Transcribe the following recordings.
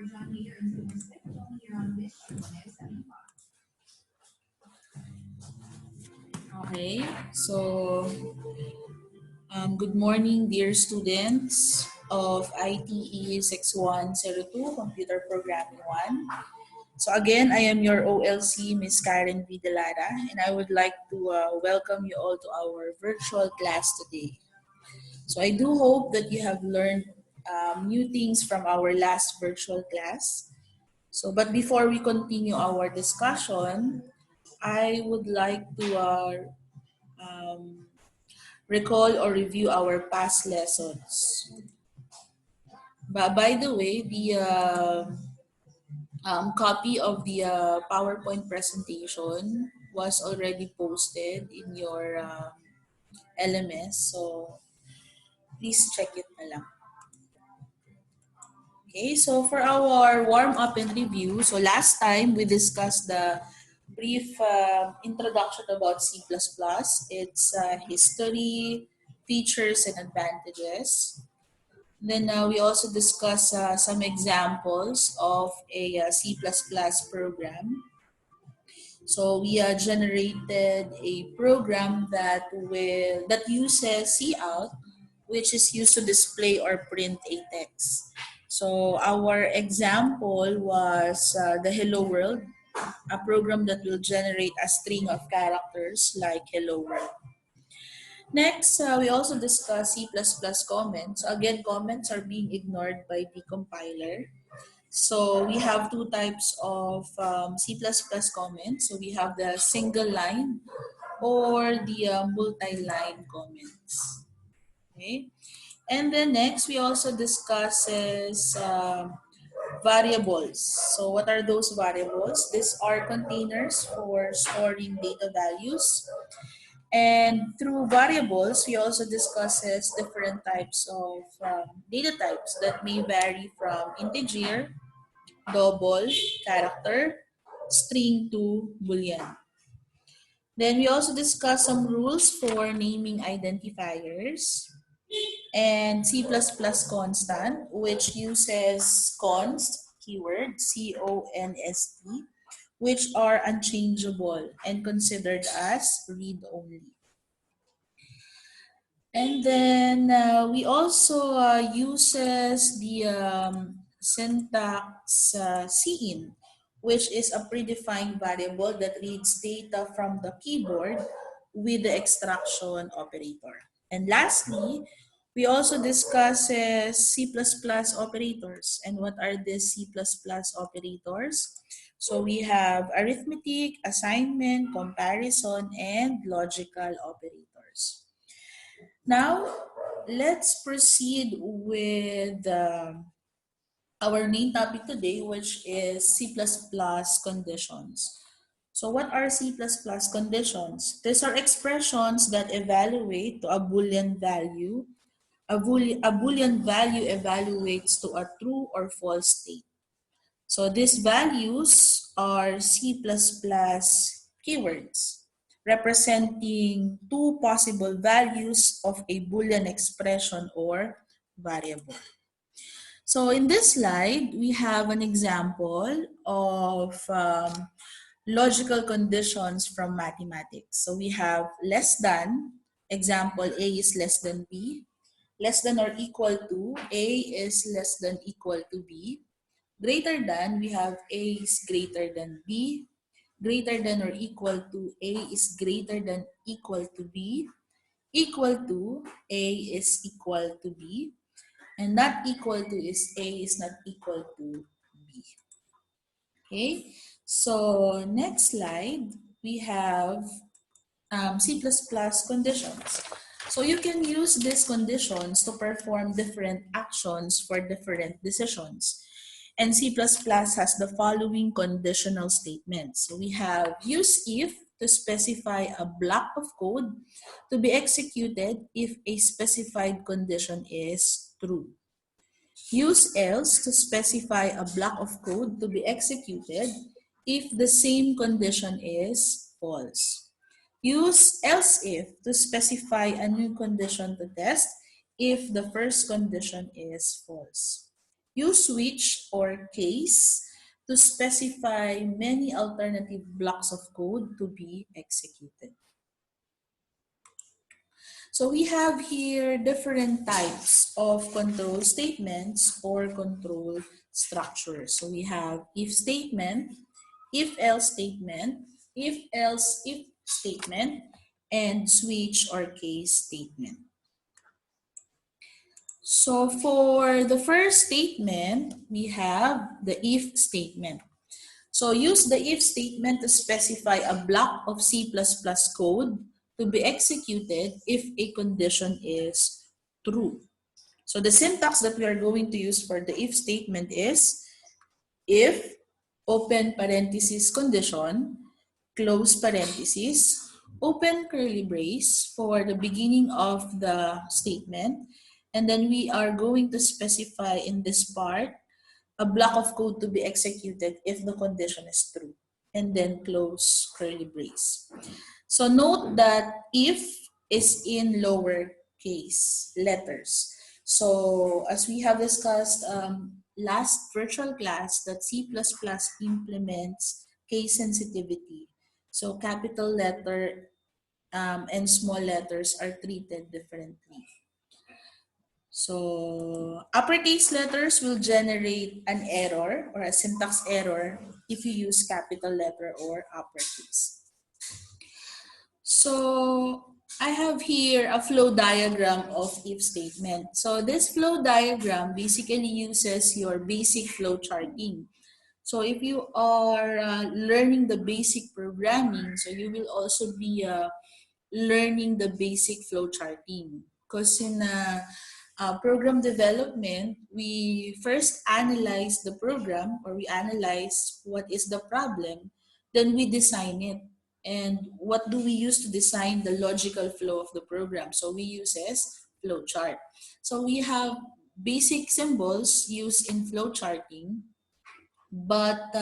Okay, so good morning, dear students of ITE 6102 Computer Programming 1. So again, I am your OLC, Ms. Karen Vidalara, and I would like to welcome you all to our virtual class today. So I do hope that you have learned new things from our last virtual class. So, but before we continue our discussion, I would like to um, recall or review our past lessons. But by the way, the copy of the PowerPoint presentation was already posted in your LMS. So please check it na lang. Okay, so for our warm-up and review, so last time we discussed the brief introduction about C++, its history, features, and advantages. Then we also discuss some examples of a C++ program. So we generated a program that uses cout, which is used to display or print a text. So our example was the Hello World, a program that will generate a string of characters like Hello World. Next, we also discuss C++ comments. Again, comments are being ignored by the compiler. So we have two types of C++ comments. So we have the single line or the multi-line comments. Okay. And then next, we also discusses variables. So what are those variables? These are containers for storing data values. And through variables, we also discusses different types of data types that may vary from integer, double, character, string to boolean. Then we also discuss some rules for naming identifiers and C++ constant, which uses const keyword, const, which are unchangeable and considered as read-only. And then we also uses the syntax cin, which is a predefined variable that reads data from the keyboard with the extraction operator. And lastly, we also discusses C++ operators. And what are these C++ operators? So we have arithmetic, assignment, comparison, and logical operators. Now, let's proceed with our main topic today, which is C++ conditions. So what are C++ conditions? These are expressions that evaluate to a Boolean value. A Boolean value evaluates to a true or false state. So these values are C++ keywords representing two possible values of a Boolean expression or variable. So in this slide, we have an example of logical conditions from mathematics. So we have less than, example A is less than B, less than or equal to, A is less than equal to B, greater than, we have A is greater than B, greater than or equal to, A is greater than equal to B, equal to, A is equal to B, and not equal to is A is not equal to B. Okay, so next slide, we have C++ conditions. So you can use these conditions to perform different actions for different decisions. And C++ has the following conditional statements. So we have use if to specify a block of code to be executed if a specified condition is true. Use else to specify a block of code to be executed if the same condition is false. Use else if to specify a new condition to test if the first condition is false. Use switch or case to specify many alternative blocks of code to be executed. So we have here different types of control statements or control structures. So we have if statement, if else statement, if else if statement, and switch or case statement. So for the first statement, we have the if statement. So use the if statement to specify a block of C++ code to be executed if a condition is true. So the syntax that we are going to use for the if statement is if open parenthesis condition, close parenthesis, open curly brace for the beginning of the statement, and then we are going to specify in this part a block of code to be executed if the condition is true, and then close curly brace. So note that if is in lowercase letters. So as we have discussed last virtual class, that C++ implements case sensitivity. So capital letter and small letters are treated differently. So uppercase letters will generate an error or a syntax error if you use capital letter or uppercase. So I have here a flow diagram of if statement. So this flow diagram basically uses your basic flow charting. So if you are learning the basic programming, so you will also be learning the basic flow charting. Because in program development, we first analyze the program, or we analyze what is the problem, then we design it. And what do we use to design the logical flow of the program? So we use as flow chart. So we have basic symbols used in flow charting, but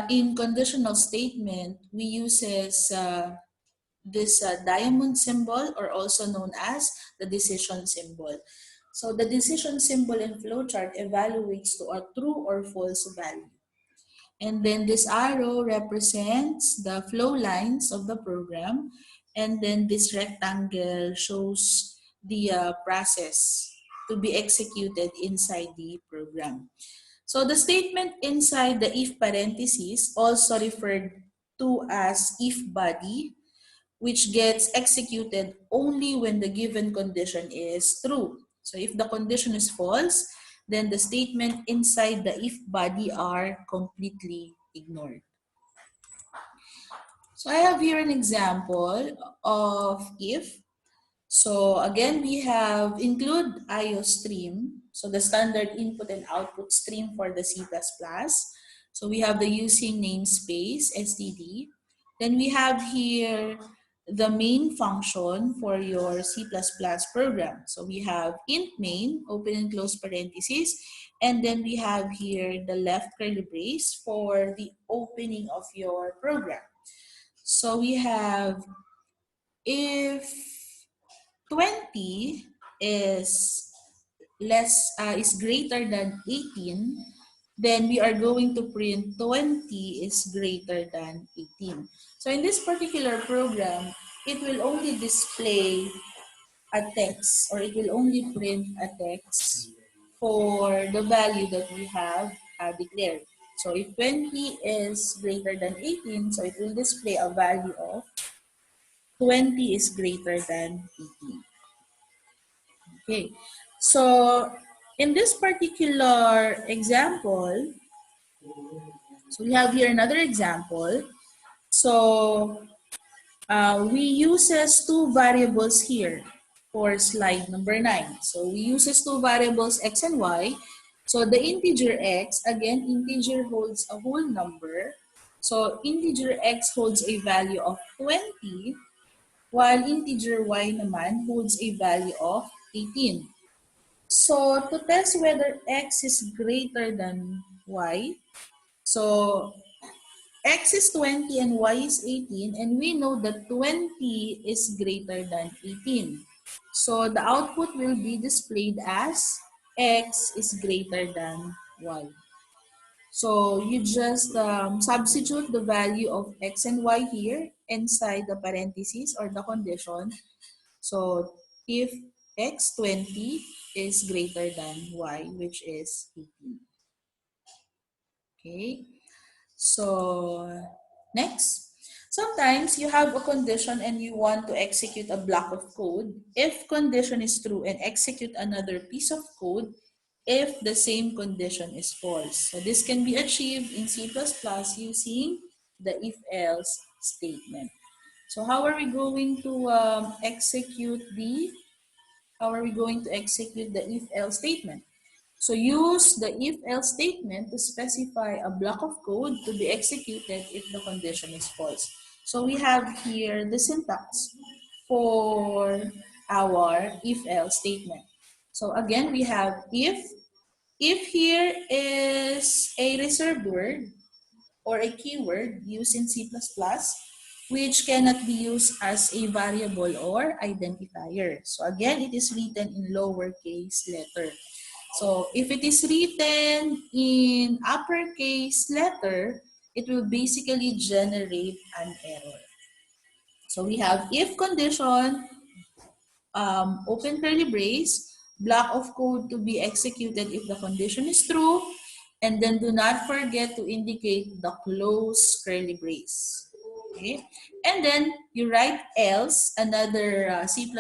in conditional statement, we use this diamond symbol, or also known as the decision symbol. So the decision symbol in flowchart evaluates to a true or false value. And then this arrow represents the flow lines of the program. And then this rectangle shows the process to be executed inside the program. So the statement inside the if parentheses, also referred to as if body, which gets executed only when the given condition is true. So if the condition is false, then the statement inside the if body are completely ignored. So I have here an example of if. So again, we have include IO stream. So the standard input and output stream for the C++. So we have the using namespace, std. Then we have here the main function for your C++ program. So we have int main, open and close parentheses, and then we have here the left curly brace for the opening of your program. So we have if 20 is greater than 18, then we are going to print 20 is greater than 18. So in this particular program, it will only display a text, or it will only print a text for the value that we have declared. So if 20 is greater than 18, so it will display a value of 20 is greater than 18. Okay, so in this particular example, so we have here another example. So we uses two variables here for slide number 9. So we uses two variables x and y. So the integer x, again, integer holds a whole number. So integer x holds a value of 20, while integer y naman holds a value of 18. So to test whether x is greater than y, so x is 20 and y is 18, and we know that 20 is greater than 18. So the output will be displayed as x is greater than y. So you just substitute the value of x and y here inside the parentheses or the condition. So if x 20 is greater than y, which is 18. Okay. So next, sometimes you have a condition and you want to execute a block of code. If condition is true, and execute another piece of code if the same condition is false. So this can be achieved in C++ using the if-else statement. So how are we going to execute the if-else statement? So use the if-else statement to specify a block of code to be executed if the condition is false. So we have here the syntax for our if-else statement. So again, we have if. If here is a reserved word or a keyword used in C++, which cannot be used as a variable or identifier. So again, it is written in lowercase letter. So if it is written in uppercase letter, it will basically generate an error. So we have if condition, open curly brace, block of code to be executed if the condition is true, and then do not forget to indicate the close curly brace. Okay, and then you write else, another C++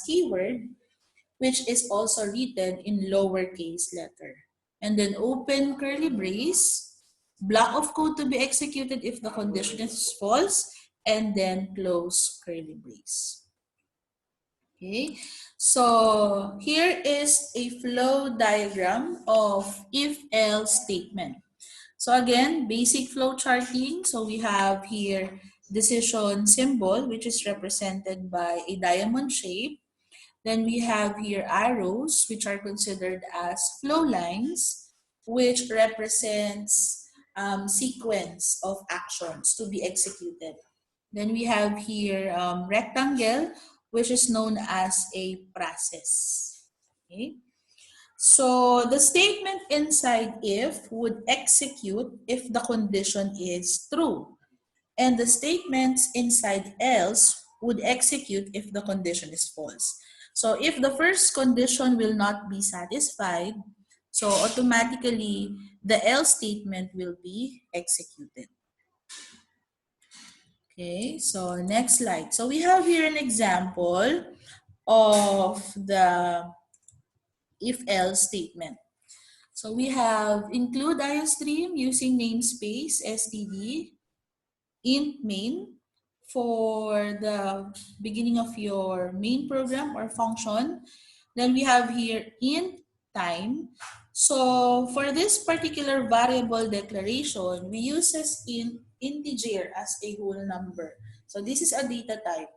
keyword, which is also written in lowercase letter. And then open curly brace, block of code to be executed if the condition is false, and then close curly brace. Okay, so here is a flow diagram of if-else statement. So again, basic flow charting. So we have here decision symbol, which is represented by a diamond shape. Then we have here arrows, which are considered as flow lines, which represents sequence of actions to be executed. Then we have here rectangle, which is known as a process. Okay. So the statement inside if would execute if the condition is true. And the statements inside else would execute if the condition is false. So if the first condition will not be satisfied, so automatically the else statement will be executed. Okay, so next slide. So we have here an example of the if-else statement. So we have include IOStream using namespace std int main for the beginning of your main program or function. Then we have here int time. So for this particular variable declaration, we use as integer as a whole number. So this is a data type.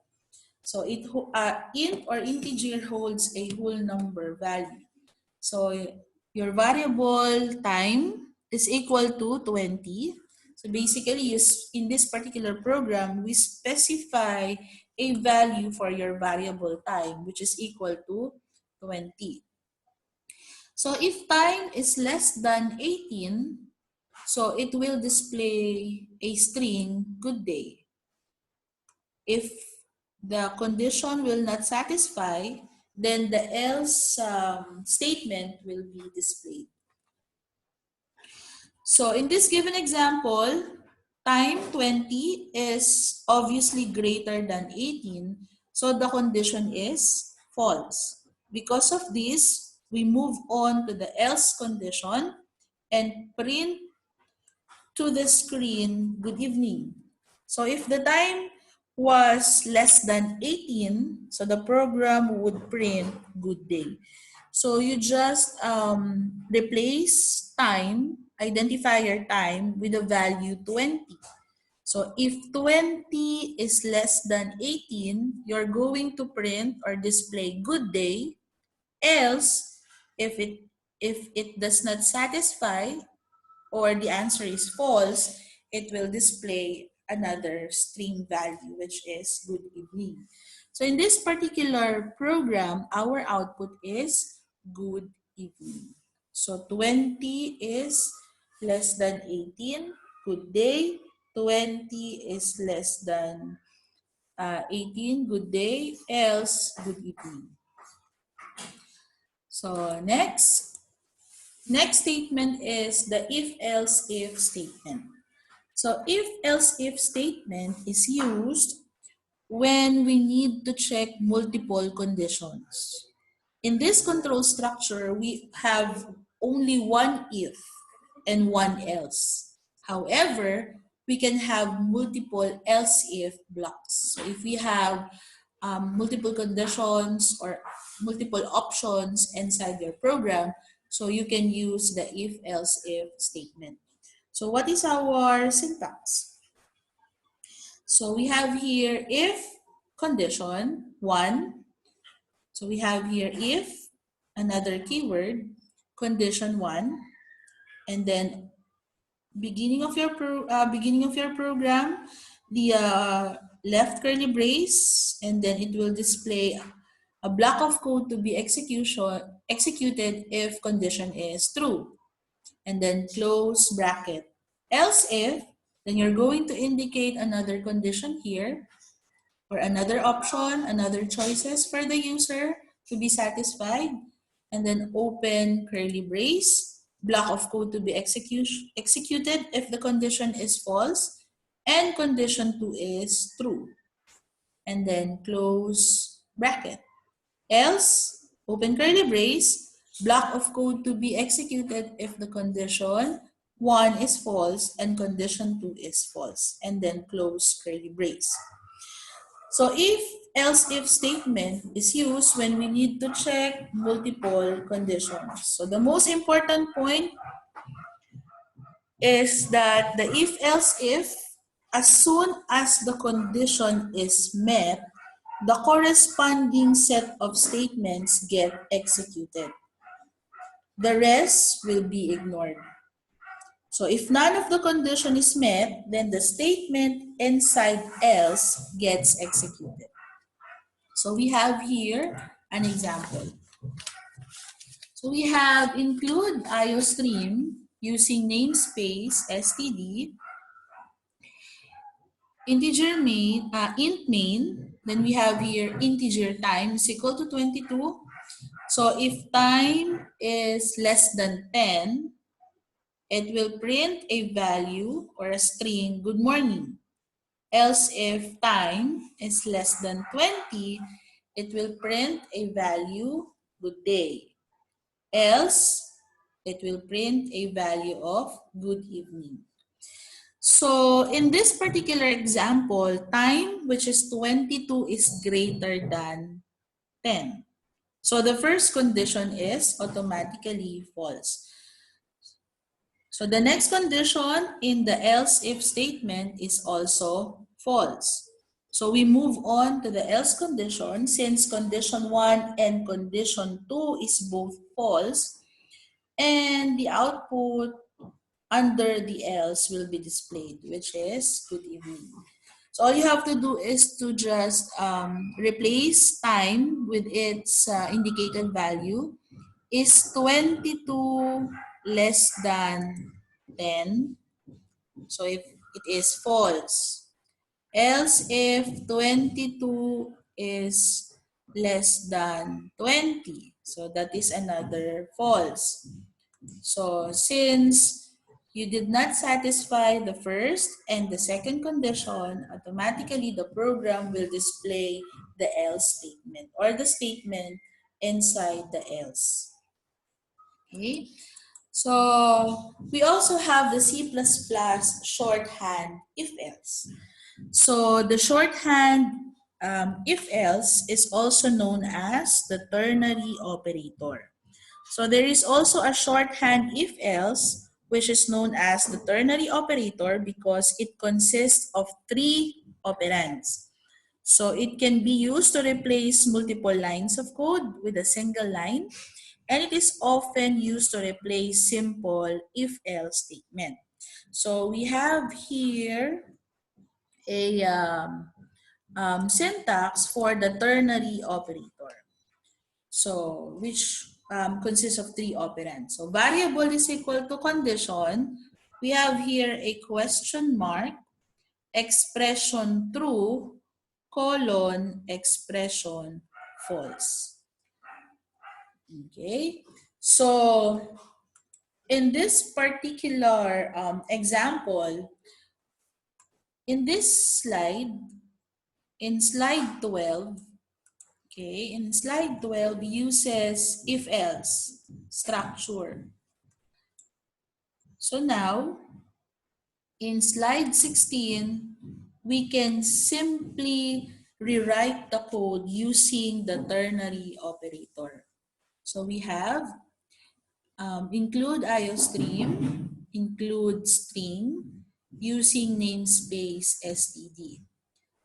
So int or integer holds a whole number value. So your variable time is equal to 20. So basically, in this particular program, we specify a value for your variable time, which is equal to 20. So if time is less than 18, so it will display a string, good day. If the condition will not satisfy, then the else statement will be displayed. So in this given example, time 20 is obviously greater than 18, so the condition is false. Because of this, we move on to the else condition and print to the screen, good evening. So if the time was less than 18, so the program would print good day. So you just replace time, identifier time, with the value 20. So if 20 is less than 18, you're going to print or display good day. Else, if it does not satisfy, or the answer is false, it will display another string value, which is good evening. So in this particular program, our output is good evening. So 20 is less than 18, good day. 20 is less than 18, good day, else, good evening. So next statement is the if-else-if statement. So if-else-if statement is used when we need to check multiple conditions. In this control structure, we have only one if and one else. However, we can have multiple else if blocks. So if we have multiple conditions or multiple options inside your program, so you can use the if else if statement. So what is our syntax? So we have here if condition 1. So we have here if, another keyword, condition 1, and then beginning of your program, the left curly brace, and then it will display a block of code to be executed if condition is true, and then close bracket. Else if, then you're going to indicate another condition here, or another option, another choices for the user to be satisfied, and then open curly brace, block of code to be executed if the condition is false and condition 2 is true, and then close bracket. Else, open curly brace, block of code to be executed if the condition 1 is false and condition 2 is false, and then close curly brace. So if else if statement is used when we need to check multiple conditions. So the most important point is that the if else if, as soon as the condition is met, the corresponding set of statements get executed. The rest will be ignored. So if none of the condition is met, then the statement inside else gets executed. So we have here an example. So we have include IOStream using namespace std, integer main, int main, then we have here integer time is equal to 22. So if time is less than 10, it will print a value or a string, good morning. Else if time is less than 20, it will print a value, good day. Else, it will print a value of good evening. So in this particular example, time, which is 22, is greater than 10. So the first condition is automatically false. So the next condition in the else if statement is also false. So we move on to the else condition. Since condition 1 and condition 2 is both false, and the output under the else will be displayed, which is good evening. So all you have to do is to just replace time with its indicated value. Is 22 less than 10? So if it is false. Else if 22 is less than 20. So that is another false. So since you did not satisfy the first and the second condition, automatically the program will display the else statement or the statement inside the else. Okay. So we also have the C++ shorthand if-else. So the shorthand if-else is also known as the ternary operator. So there is also a shorthand if-else, which is known as the ternary operator because it consists of 3 operands. So it can be used to replace multiple lines of code with a single line, and it is often used to replace simple if-else statement. So we have here a syntax for the ternary operator. So which consists of three operands. So variable is equal to condition. We have here a question mark, expression true, colon, expression false. Okay, so in this particular example, in this slide, in slide 12, okay, in slide 12 uses if-else structure. So now, in slide 16, we can simply rewrite the code using the ternary operator. So we have include IOStream, include string, using namespace std.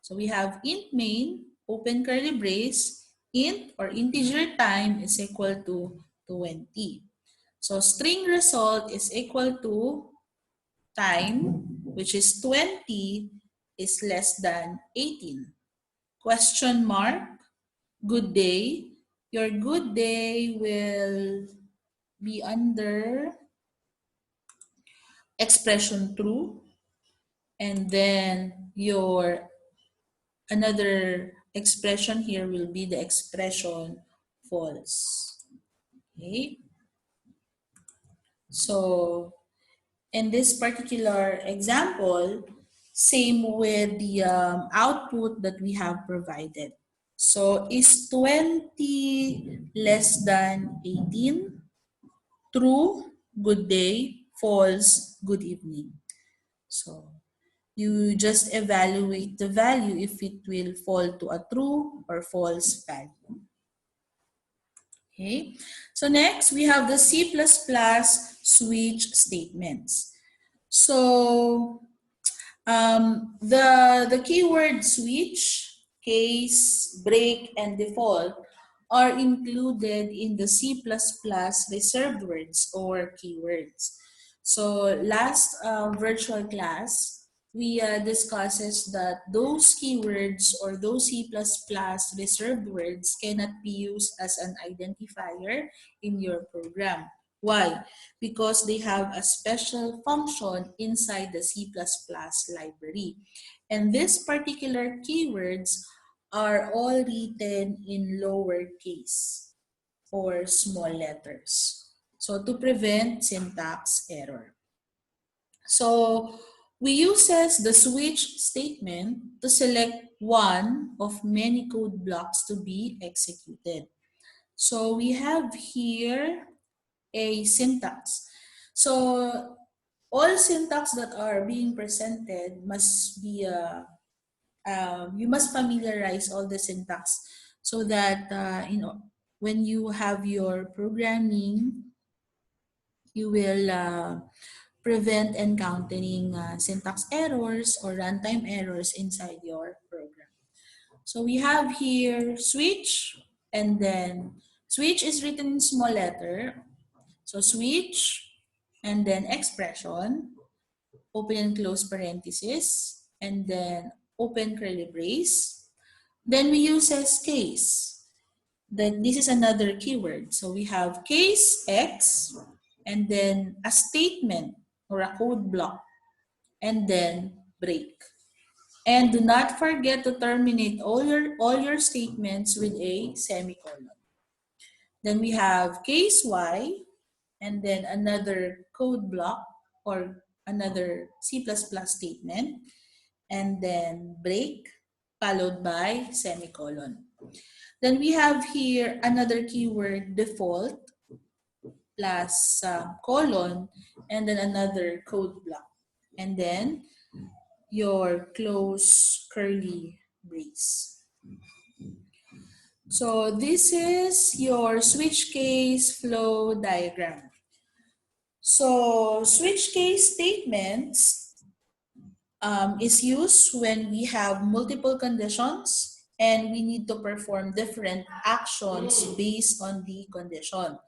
So we have int main, open curly brace, int or integer time is equal to 20. So string result is equal to time, which is 20, is less than 18. Question mark, good day. Your good day will be under expression true, and then your another expression here will be the expression false. Okay, so in this particular example, same with the output that we have provided. So is 20 less than 18? True, good day. False, good evening. So you just evaluate the value if it will fall to a true or false value. Okay, so next we have the C++ switch statements. So the keyword switch, case, break, and default are included in the C++ reserved words or keywords. So last virtual class, we discusses that those keywords or those C++ reserved words cannot be used as an identifier in your program. Why? Because they have a special function inside the C++ library. And these particular keywords are all written in lowercase or small letters. So to prevent syntax error. So we uses the switch statement to select one of many code blocks to be executed. So we have here a syntax. So all syntax that are being presented must be you must familiarize all the syntax so that when you have your programming, you will prevent encountering syntax errors or runtime errors inside your program. So we have here switch, and then switch is written in small letter. So switch, and then expression, open and close parenthesis, and then open curly brace. Then we use as case. Then this is another keyword. So we have case X, and then a statement or a code block, and then break. And do not forget to terminate all your statements with a semicolon. Then we have case Y, and then another code block or another C++ statement, and then break, followed by semicolon. Then we have here another keyword, default, plus colon, and then another code block. And then your close curly brace. So this is your switch case flow diagram. So switch case statements is used when we have multiple conditions and we need to perform different actions based on the condition.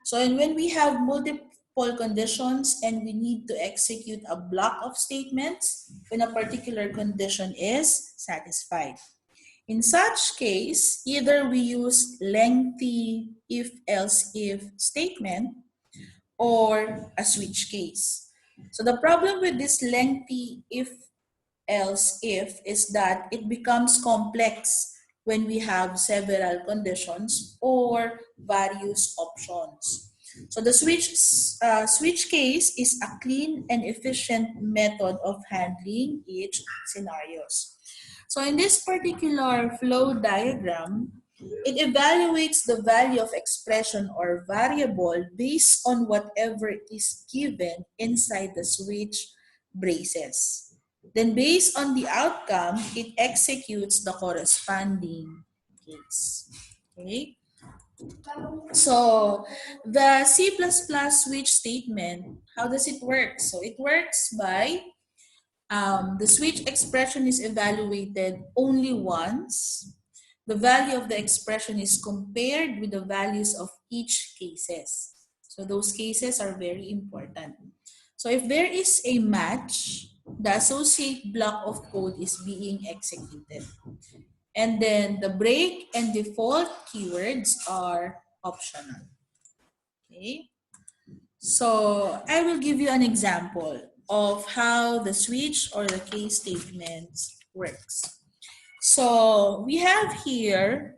So and when we have multiple conditions and we need to execute a block of statements when a particular condition is satisfied. In such case, either we use lengthy if-else-if statement or a switch case. So the problem with this lengthy if-else-if is that it becomes complex when we have several conditions or various options. So the switch case is a clean and efficient method of handling each scenarios. So in this particular flow diagram, it evaluates the value of expression or variable based on whatever is given inside the switch braces. Then based on the outcome, it executes the corresponding case. Okay? So the C++ switch statement, how does it work? So it works by the switch expression is evaluated only once. The value of the expression is compared with the values of each cases. So those cases are very important. So if there is a match, the associate block of code is being executed. And then the break and default keywords are optional. Okay. So I will give you an example of how the switch or the case statements works. So we have here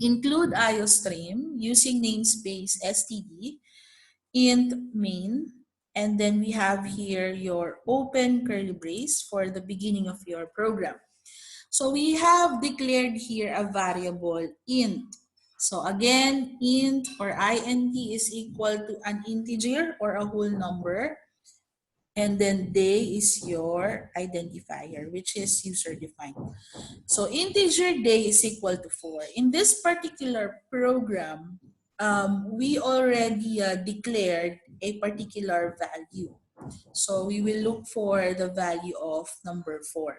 include IOStream using namespace std int main, and then we have here your open curly brace for the beginning of your program. So we have declared here a variable int. So again, int or int is equal to an integer or a whole number. And then day is your identifier, which is user-defined. So integer day is equal to 4. In this particular program, we already declared a particular value. So we will look for the value of number 4.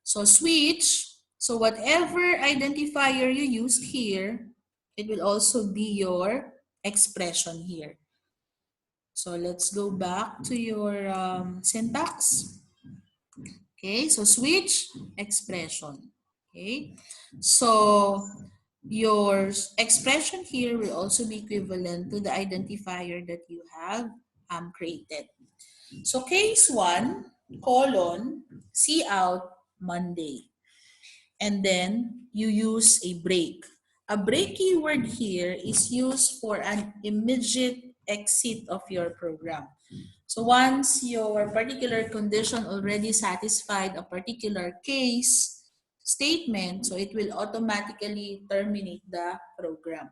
So switch, so whatever identifier you used here, it will also be your expression here. So let's go back to your syntax. Okay, so switch expression. Okay, so your expression here will also be equivalent to the identifier that you have created. So case 1, colon, see out Monday. And then you use a break. A break keyword here is used for an immediate exit of your program. So once your particular condition already satisfied a particular case statement, so it will automatically terminate the program.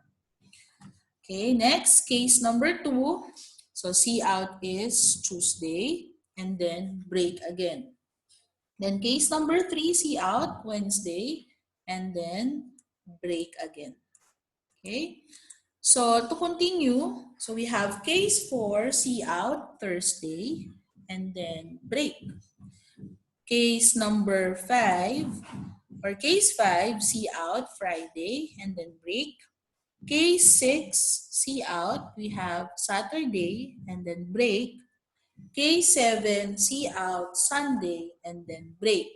Okay, next, case number 2. So see out is Tuesday and then break again. Then case number 3, see out Wednesday and then break again. Okay. So to continue, so we have case 4, see out Thursday and then break. Case number 5 or case 5, see out Friday and then break. Case 6, see out, we have Saturday and then break. Case 7, see out Sunday and then break.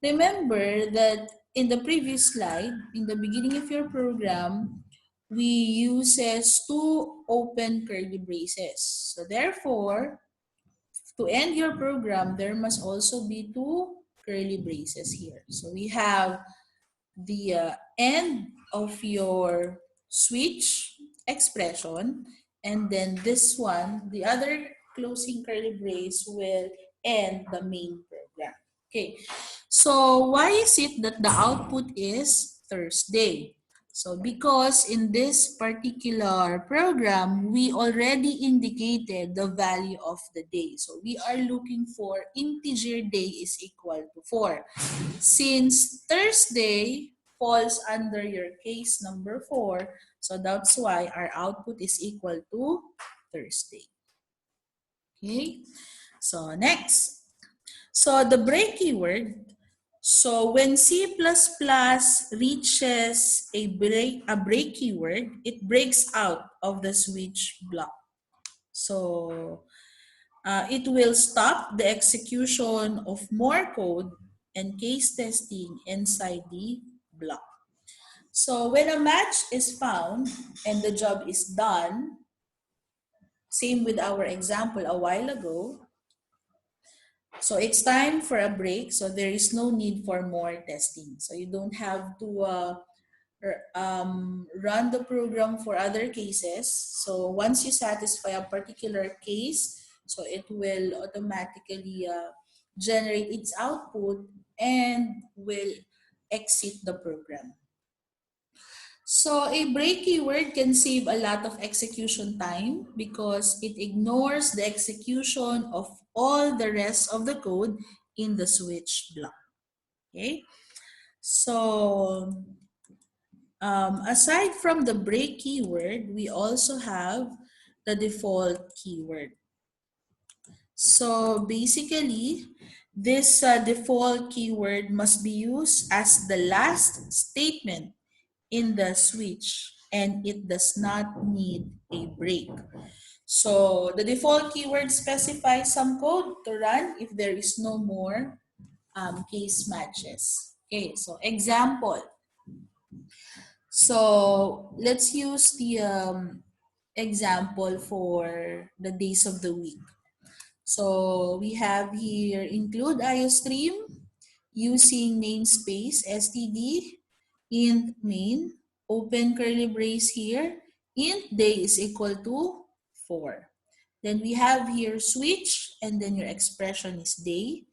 Remember that in the previous slide, in the beginning of your program, we uses 2 open curly braces. So therefore, to end your program, there must also be 2 curly braces here. So we have the end of your switch expression, and then this one, the other closing curly brace will end the main program. Okay, so why is it that the output is Thursday? So because in this particular program, we already indicated the value of the day. So we are looking for integer day is equal to 4. Since Thursday falls under your case number 4, so that's why our output is equal to Thursday. Okay, so next. So the break keyword, so when C++ reaches a break keyword, it breaks out of the switch block. So it will stop the execution of more code and case testing inside the block. So when a match is found and the job is done, same with our example a while ago, so it's time for a break. So there is no need for more testing. So you don't have to run the program for other cases. So once you satisfy a particular case, so it will automatically generate its output and will exit the program. So a break keyword can save a lot of execution time because it ignores the execution of all the rest of the code in the switch block. Okay, so aside from the break keyword, we also have the default keyword. So basically, this default keyword must be used as the last statement in the switch and it does not need a break. So the default keyword specifies some code to run if there is no more case matches. Okay, so example. So let's use the example for the days of the week. So we have here include IOStream using namespace std int main, open curly brace here, int day is equal to 4. Then we have here switch and then your expression is day.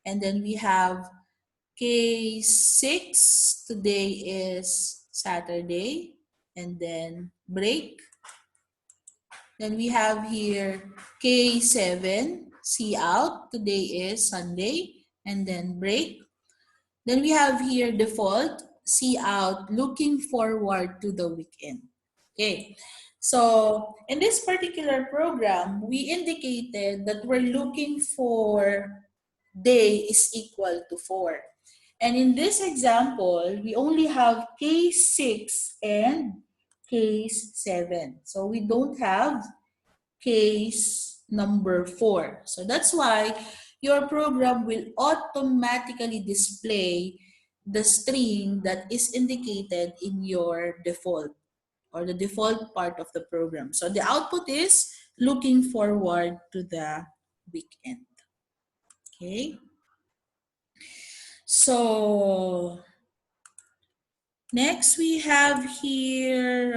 And then we have case 6, today is Saturday, and then break. Then we have here K7, see out, today is Sunday, and then break. Then we have here default, see out, looking forward to the weekend. Okay, so in this particular program, we indicated that we're looking for day is equal to 4. And in this example, we only have case 6 and case 7. So we don't have case number 4. So that's why your program will automatically display the string that is indicated in your default or the default part of the program. So the output is looking forward to the weekend. Okay. So next we have here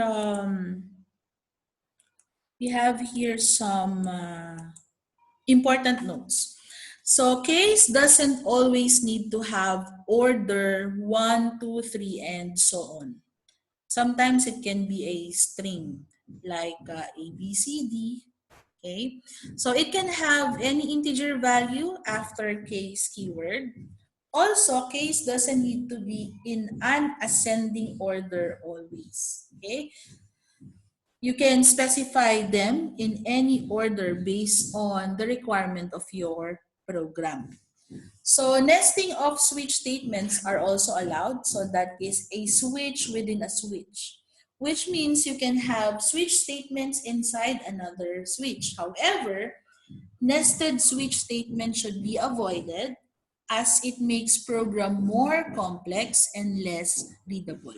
some important notes. So case doesn't always need to have order 1, 2, 3, and so on. Sometimes it can be a string like A, B, C, D. Okay, so it can have any integer value after case keyword. Also, case doesn't need to be in an ascending order always. Okay, you can specify them in any order based on the requirement of your program. So nesting of switch statements are also allowed. So that is a switch within a switch, which means you can have switch statements inside another switch. However, nested switch statements should be avoided as it makes program more complex and less readable.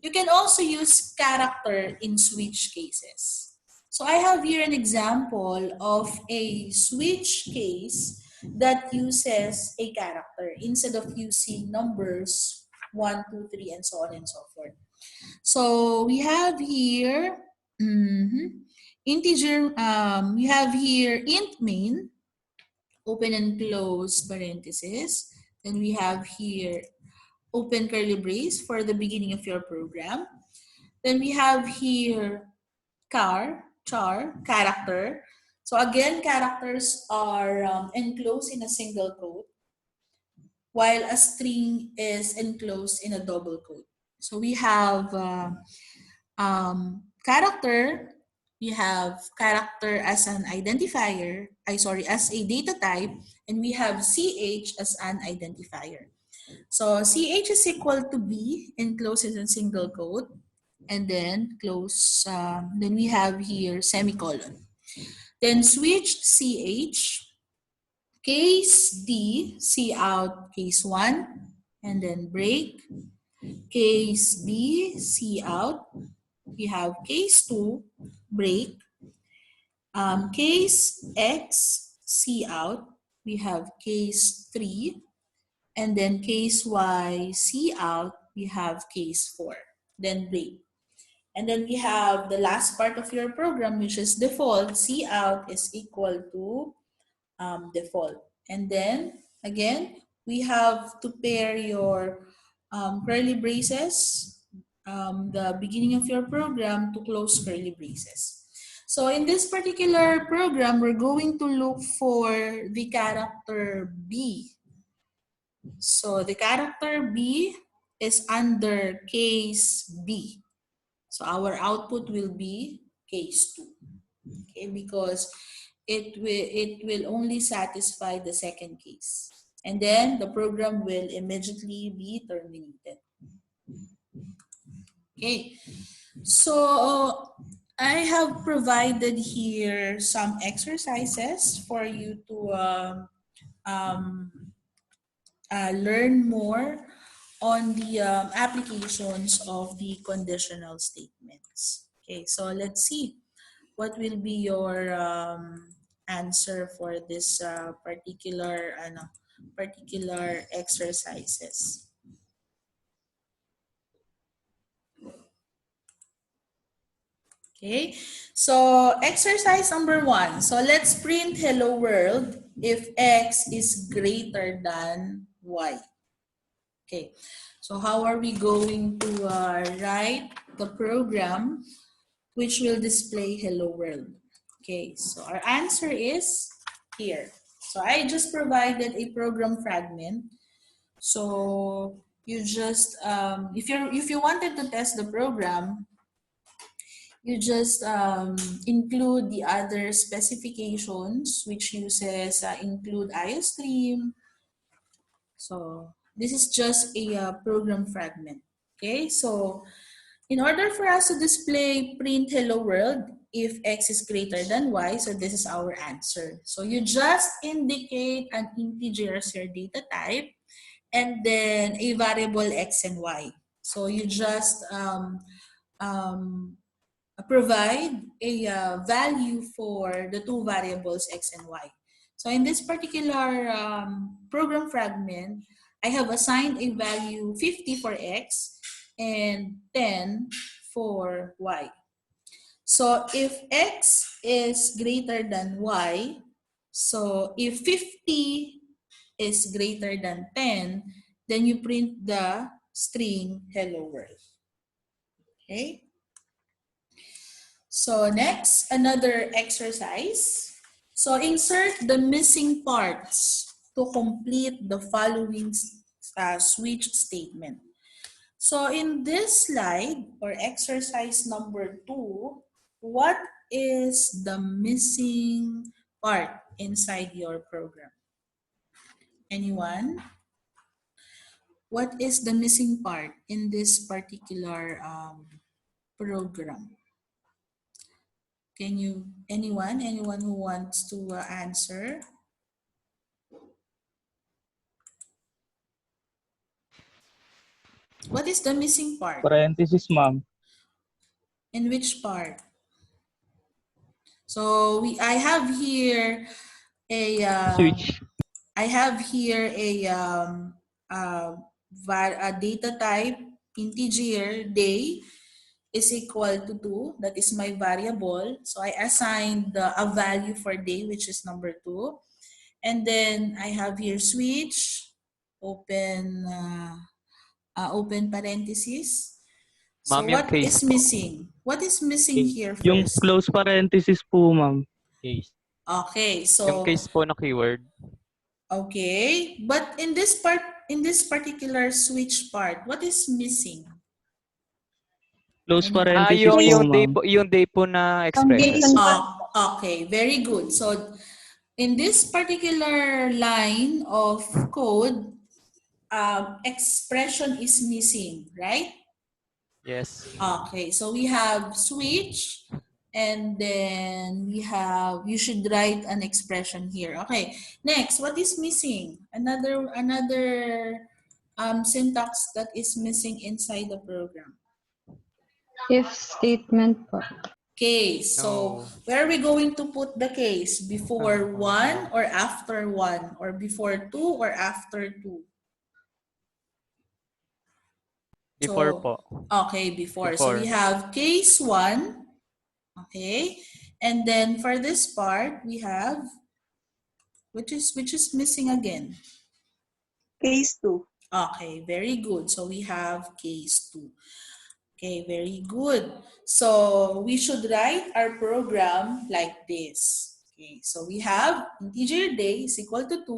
You can also use character in switch cases. So I have here an example of a switch case that uses a character instead of using numbers 1, 2, 3, and so on and so forth. So we have here integer, we have here int main, open and close parenthesis. Then we have here open curly brace for the beginning of your program. Then we have here char, character. So again, characters are enclosed in a single quote, while a string is enclosed in a double quote. So we have character, we have character as an identifier, as a data type, and we have ch as an identifier. So ch is equal to b, enclosed in a single quote, and then close, then we have here semicolon. Then switch ch, Case D, C out case 1, and then break. Case B, C out. We have case 2, break. Case X, C out. We have case 3. And then case Y, C out. We have case 4. Then break. And then we have the last part of your program, which is default. C out is equal to default. And then again, we have to pair your curly braces, the beginning of your program, to close curly braces. So in this particular program, we're going to look for the character B. So the character B is under case B. So our output will be case 2. Okay, because it will only satisfy the second case. And then the program will immediately be terminated. Okay, so I have provided here some exercises for you to learn more on the applications of the conditional statements. Okay, so let's see what will be your answer for this particular exercises. Okay, so exercise number 1. So let's print hello world if X is greater than Y. Okay, so how are we going to write the program which will display hello world? Okay, so our answer is here. So I just provided a program fragment. So you just, if you wanted to test the program, you just include the other specifications, which uses include IOStream. So this is just a program fragment. Okay, so in order for us to display print hello world if X is greater than Y, so this is our answer. So you just indicate an integer as your data type and then a variable X and Y. So you just provide a value for the two variables X and Y. So in this particular program fragment, I have assigned a value 50 for X and 10 for Y. So if X is greater than Y, so if 50 is greater than 10, then you print the string hello world. Okay? So next, another exercise. So insert the missing parts to complete the following switch statement. So in this slide or exercise number 2, what is the missing part inside your program? Anyone? What is the missing part in this particular program? Can you, anyone who wants to answer? What is the missing part? Parenthesis, ma'am. In which part? So I have here a Switch. I have here a data type integer day is equal to 2. That is my variable. So I assigned a value for day, which is number 2. And then I have here switch, open parenthesis. So Ma'am, yung what case is po. missing? What is missing here Yung first? close parenthesis po, ma'am. Case. Okay, Yung so case po na keyword. okay, but in this part, in this particular switch part, what is missing? Close Anyone? parenthesis po, ma'am. Yung day po na expression. Okay, very good. So in this particular line of code, expression is missing, right? Yes. Okay, so we have switch And then you should write an expression here. Okay, next, what is missing? Another syntax that is missing inside the program. If statement po. Case. So No. where are we going to put the case? Before one or after one? Or before two or after two? Before So, po. okay, before. So Before. we have case 1. Okay. And then for this part, we have, which is missing again? Case 2. Okay, very good. So we have case 2. Okay, very good. So we should write our program like this. Okay, so we have integer day is equal to 2.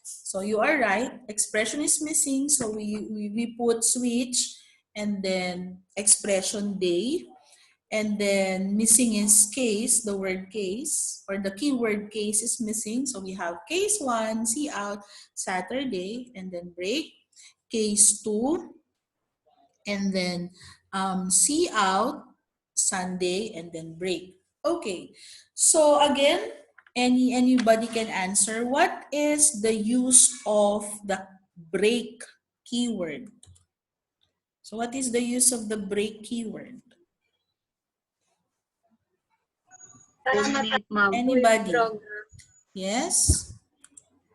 So you are right. Expression is missing. So we put switch and then expression day. And then missing is case, the word case, or the keyword case is missing. So we have case 1, see out, Saturday, and then break. Case 2, and then see out, Sunday, and then break. Okay, so again, anybody can answer. What is the use of the break keyword? So what is the use of the break keyword? Para matapos Anybody? yung program. Yes?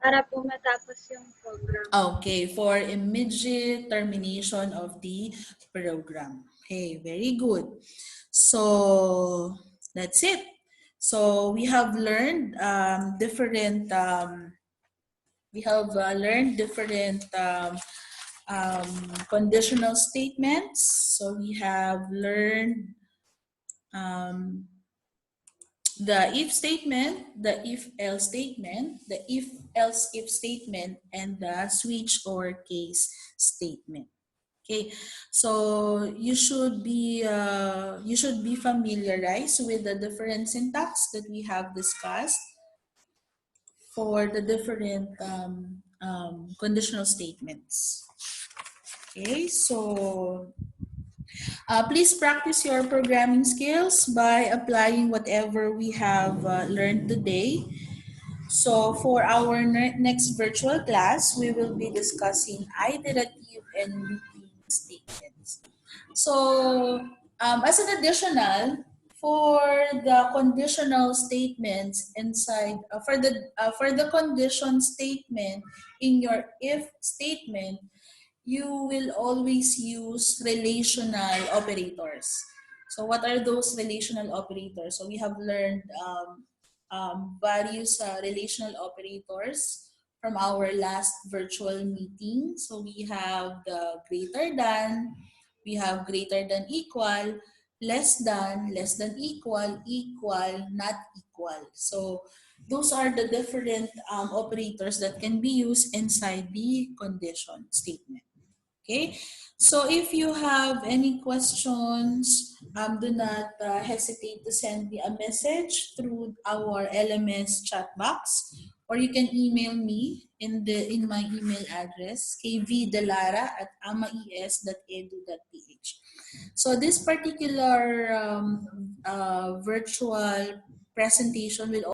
Para po matapos yung program. Okay, for immediate termination of the program. Okay, very good. So that's it. So we have learned different conditional statements. So we have learned the if statement, the if-else statement, the if-else-if statement, and the switch or case statement. Okay, so you should be familiarized with the different syntax that we have discussed for the different conditional statements. Okay, so please practice your programming skills by applying whatever we have learned today. So for our next virtual class, we will be discussing iterative and looping statements. So as an additional, for the conditional statements inside, for the condition statement in your if statement, you will always use relational operators. So what are those relational operators? So we have learned various relational operators from our last virtual meeting. So we have the greater than, we have greater than equal, less than equal, not equal. So those are the different operators that can be used inside the condition statement. Okay, so if you have any questions, do not hesitate to send me a message through our LMS chat box, or you can email me in my email address kvdelara@amais.edu.ph. So this particular virtual presentation will